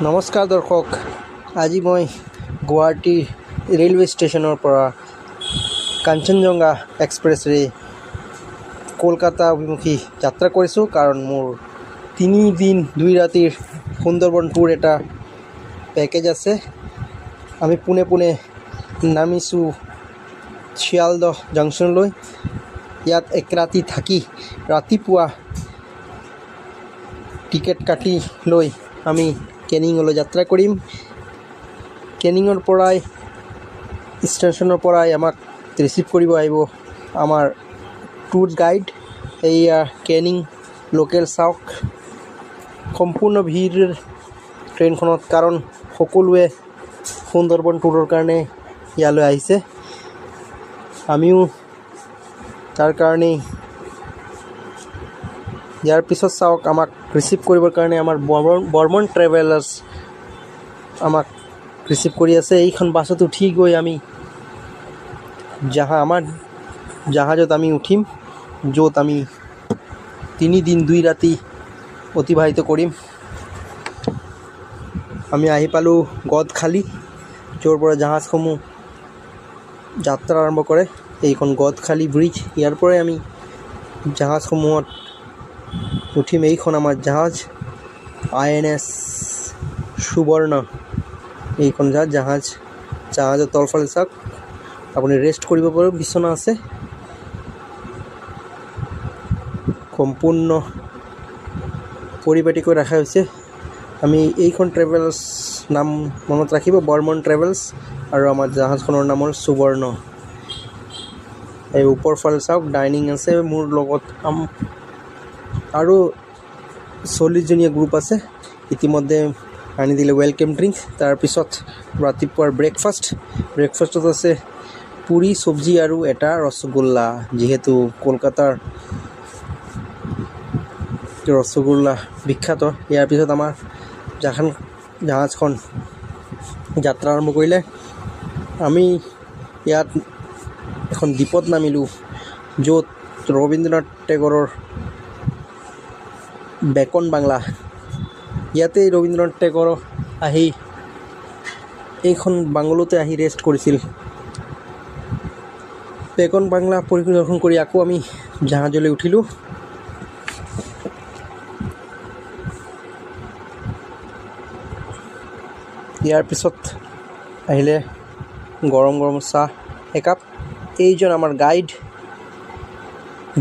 নমস্কাৰ দৰ্শক, আজি মই গুৱাহাটী ৰেলৱে ষ্টেচনৰ পৰা কাঞ্চনজংঘা এক্সপ্ৰেছেৰে কলকাতা অভিমুখী যাত্ৰা কৰিছোঁ। কাৰণ মোৰ 3 দিন 2 ৰাতিৰ সুন্দৰবন ট্যুৰ এটা পেকেজ আছে। আমি পোনে নামিছোঁ শিয়ালদহ জাংচনলৈ। ইয়াত এক ৰাতি থাকি ৰাতিপুৱা টিকেট কাটি লৈ আমি কেনিঙলৈ যাত্ৰা কৰিম। কেনিঙৰ পৰাই ষ্টেচনৰ পৰাই আমাক ৰিচিভ কৰিব আহিব আমাৰ ট্যুৰ গাইড। এয়া কেনিং লোকেল চাওক, সম্পূৰ্ণ ভিৰ ট্ৰেইনখনত, কাৰণ সকলোৱে সুন্দৰবন ট্যুৰৰ কাৰণে ইয়ালৈ আহিছে। আমিও তাৰ কাৰণেই। ইয়াৰ পিছত চাওক, আমাক ৰিচিভ কৰিবৰ কাৰণে আমাৰ বৰ্মন ট্ৰেভেলাৰ্ছ আমাক ৰিচিভ কৰি আছে। এইখন বাছত উঠি গৈ আমি আমাৰ জাহাজত আমি উঠিম, য'ত আমি 3 দিন 2 ৰাতি অতিবাহিত কৰিম। আমি আহি পালোঁ গদখালি, য'ৰ পৰা জাহাজসমূহ যাত্ৰা আৰম্ভ কৰে। এইখন গদখালি ব্ৰিজ, ইয়াৰ পৰাই আমি জাহাজসমূহত উঠিম। এইখন আমাৰ জাহাজ INS সুবৰ্ণ। এইখন জাহাজৰ তলফালে চাওক, আপুনি ৰেষ্ট কৰিব পাৰে, বিচনা আছে। সম্পূৰ্ণ পৰিপাটিকৈ ৰখা হৈছে। আমি এইখন ট্ৰেভেলাৰ্ছ নাম মনত ৰাখিব, বৰ্মন ট্ৰেভেলছ, আৰু আমাৰ জাহাজখনৰ নাম হ'ল সুবৰ্ণ। এই ওপৰ ফালে চাওক, ডাইনিং আছে। মোৰ লগত আৰু 40জনীয়া গ্ৰুপ আছে। ইতিমধ্যে আনি দিলে ৱেলকাম ড্ৰিংক। তাৰপিছত ৰাতিপুৱাৰ ব্ৰেকফাষ্টত আছে পুৰি, চব্জি আৰু এটা ৰসগোল্লা। যিহেতু কলকাতাৰ ৰসগোল্লা বিখ্যাত। ইয়াৰ পিছত আমাৰ জাহাজখন যাত্ৰা আৰম্ভ কৰিলে। আমি ইয়াত এখন দ্বীপত নামিলোঁ, য'ত ৰবীন্দ্ৰনাথ টেগৰৰ বেকন বাংলা। ইয়াতেই ৰবীন্দ্ৰনাথ টেগৰ আহি এইখন বাংলোতে আহি ৰেষ্ট কৰিছিল। বেকন বাংলা পৰিদৰ্শন কৰি আকৌ আমি জাহাজলৈ উঠিলোঁ। ইয়াৰ পিছত আহিলে গৰম চাহ একাপ। এইজন আমাৰ গাইড,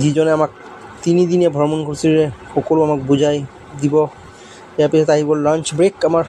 যিজনে আমাক 3 দিনীয়া ভ্ৰমণসূচীৰে সকলো আমাক বুজাই দিব। ইয়াৰ পিছত আহিব লাঞ্চ ব্ৰেক আমাৰ।